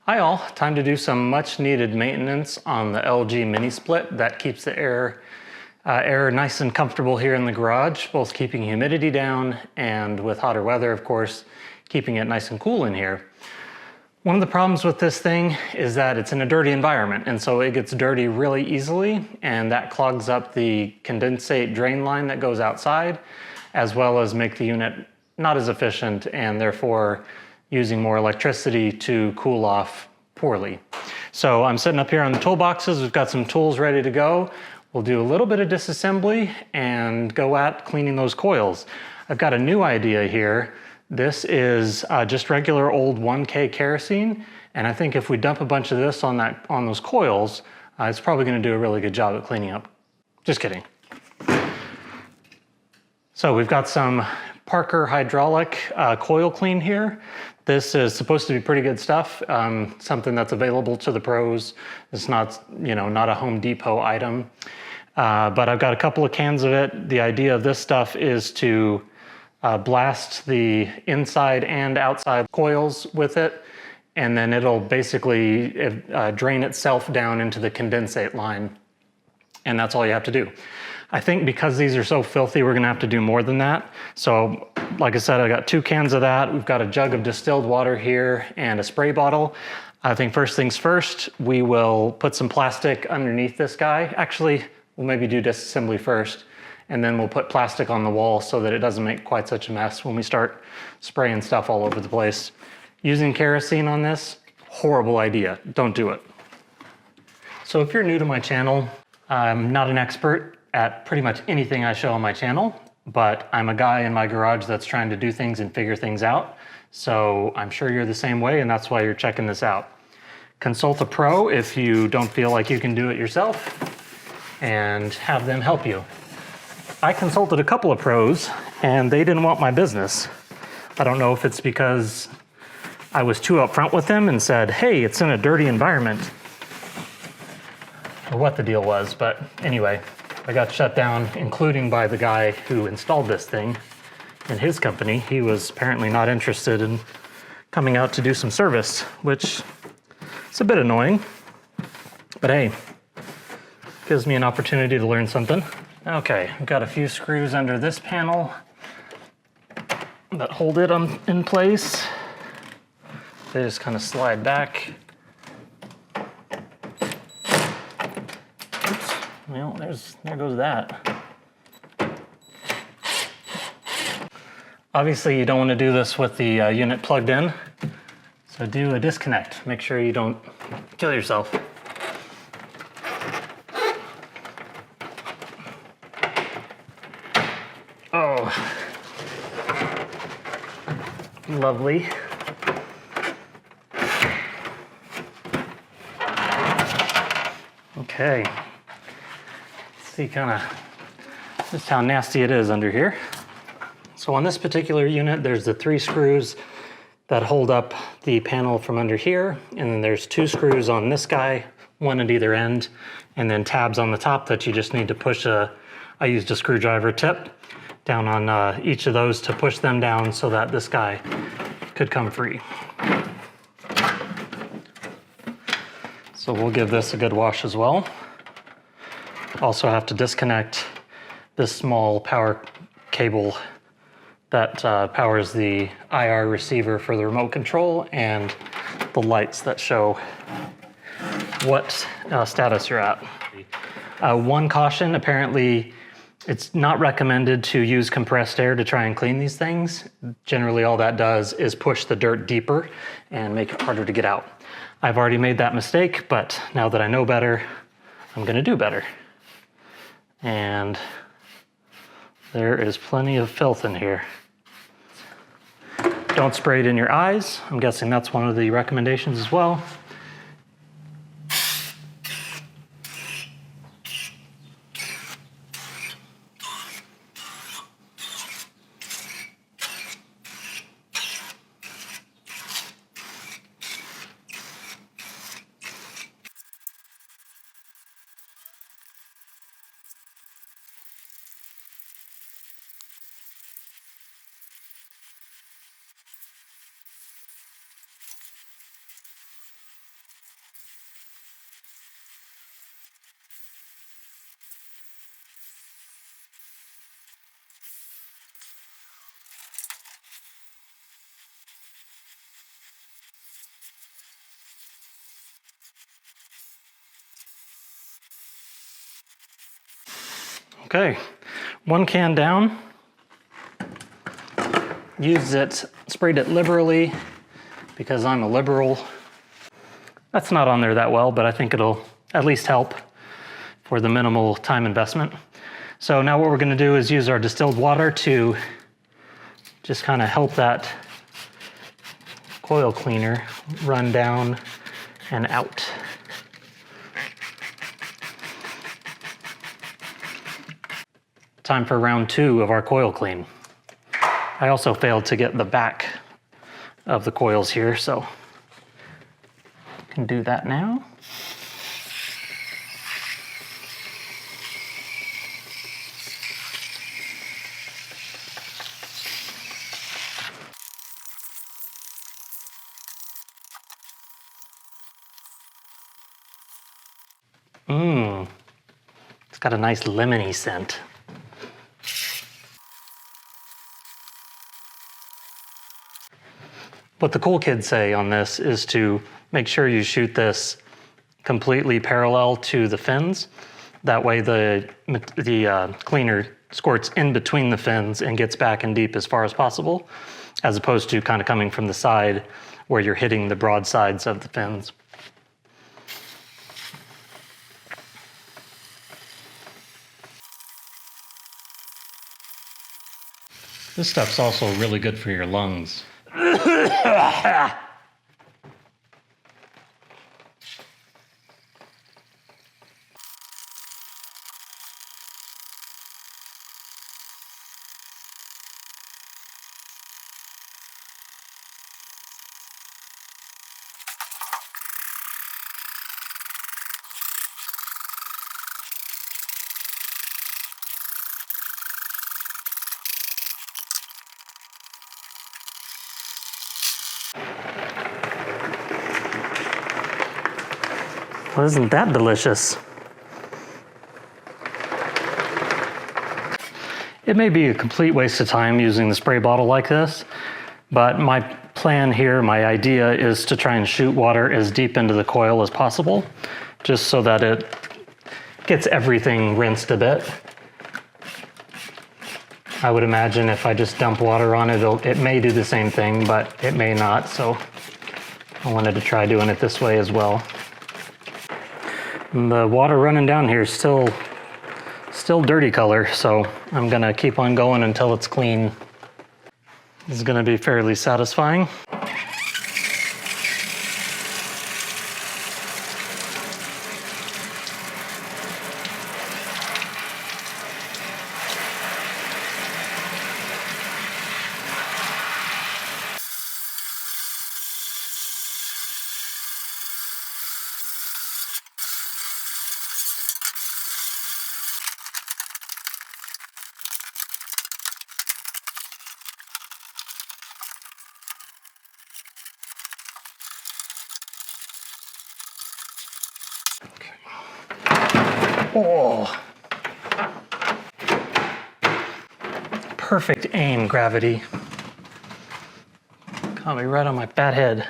Hi all, time to do some much needed maintenance on the LG mini split that keeps the air nice and comfortable here in the garage, both keeping humidity down and with hotter weather, of course, keeping it nice and cool in here. One of the problems with this thing is that it's in a dirty environment, and so it gets dirty really easily, and that clogs up the condensate drain line that goes outside, as well as make the unit not as efficient and therefore using more electricity to cool off poorly. So I'm sitting up here on the toolboxes. We've got some tools ready to go. We'll do a little bit of disassembly and go at cleaning those coils. I've got a new idea here. This is just regular old 1K kerosene, and I think if we dump a bunch of this on those coils, it's probably going to do a really good job at cleaning up. Just kidding. So we've got some Parker hydraulic coil clean here. This is supposed to be pretty good stuff, something that's available to the pros. It's not, not a Home Depot item, but I've got a couple of cans of it. The idea of this stuff is to blast the inside and outside coils with it, and then it'll basically drain itself down into the condensate line, and that's all you have to do. I think because these are so filthy, we're gonna have to do more than that. So like I said, I got 2 cans of that. We've got a jug of distilled water here and a spray bottle. I think first things first, we will put some plastic underneath this guy. Actually, we'll maybe do disassembly first, and then we'll put plastic on the wall so that it doesn't make quite such a mess when we start spraying stuff all over the place. Using kerosene on this, horrible idea. Don't do it. So if you're new to my channel, I'm not an expert at pretty much anything I show on my channel, but I'm a guy in my garage that's trying to do things and figure things out. So I'm sure you're the same way, and that's why you're checking this out. Consult a pro if you don't feel like you can do it yourself, and have them help you. I consulted a couple of pros, and they didn't want my business. I don't know if it's because I was too upfront with them and said, hey, it's in a dirty environment, or what the deal was, but anyway, I got shut down, including by the guy who installed this thing in his company. He was apparently not interested in coming out to do some service, which is a bit annoying, but hey, gives me an opportunity to learn something. Okay, I've got a few screws under this panel that hold it in place. They just kind of slide back. Oops, well, there goes that. Obviously, you don't want to do this with the unit plugged in, so do a disconnect. Make sure you don't kill yourself. Oh, lovely. Okay, let's see just how nasty it is under here. So on this particular unit, there's the 3 screws that hold up the panel from under here, and then there's 2 screws on this guy, 1 at either end, and then tabs on the top that you just need to push I used a screwdriver tip down on each of those to push them down so that this guy could come free. So we'll give this a good wash as well. Also have to disconnect this small power cable that powers the IR receiver for the remote control and the lights that show what status you're at. One caution, apparently it's not recommended to use compressed air to try and clean these things. Generally all that does is push the dirt deeper and make it harder to get out. I've already made that mistake, but now that I know better, I'm gonna do better. And there is plenty of filth in here. Don't spray it in your eyes. I'm guessing that's one of the recommendations as well. Okay, 1 can down. Sprayed it liberally because I'm a liberal. That's not on there that well, but I think it'll at least help for the minimal time investment. So now what we're gonna do is use our distilled water to just kind of help that coil cleaner run down and out. Time for round 2 of our coil clean. I also failed to get the back of the coils here, so I can do that now. It's got a nice lemony scent. What the cool kids say on this is to make sure you shoot this completely parallel to the fins. That way the cleaner squirts in between the fins and gets back and deep as far as possible, as opposed to kind of coming from the side where you're hitting the broad sides of the fins. This stuff's also really good for your lungs. Well, isn't that delicious? It may be a complete waste of time using the spray bottle like this, but my plan here, my idea is to try and shoot water as deep into the coil as possible, just so that it gets everything rinsed a bit. I would imagine if I just dump water on it, it may do the same thing, but it may not, so I wanted to try doing it this way as well. And the water running down here is still dirty color, so I'm gonna keep on going until it's clean. This is gonna be fairly satisfying. Oh, perfect aim, gravity. Caught me right on my fat head.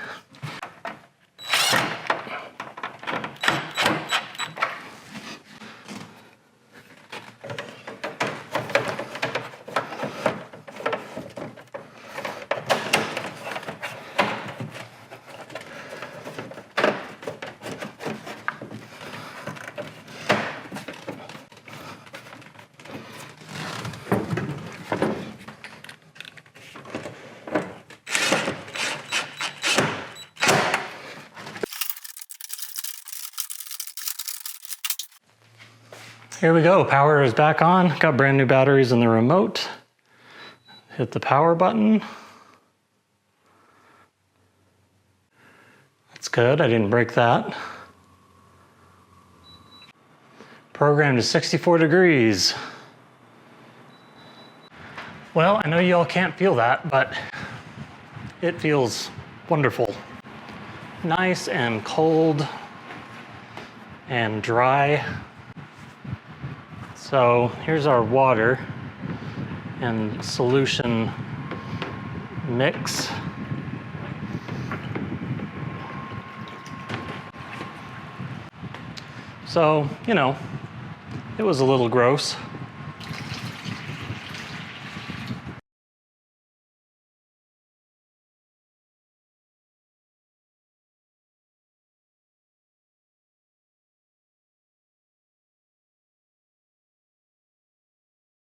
Here we go, power is back on. Got brand new batteries in the remote. Hit the power button. That's good, I didn't break that. Programmed to 64 degrees. Well, I know you all can't feel that, but it feels wonderful. Nice and cold and dry. So here's our water and solution mix. So, you know, it was a little gross.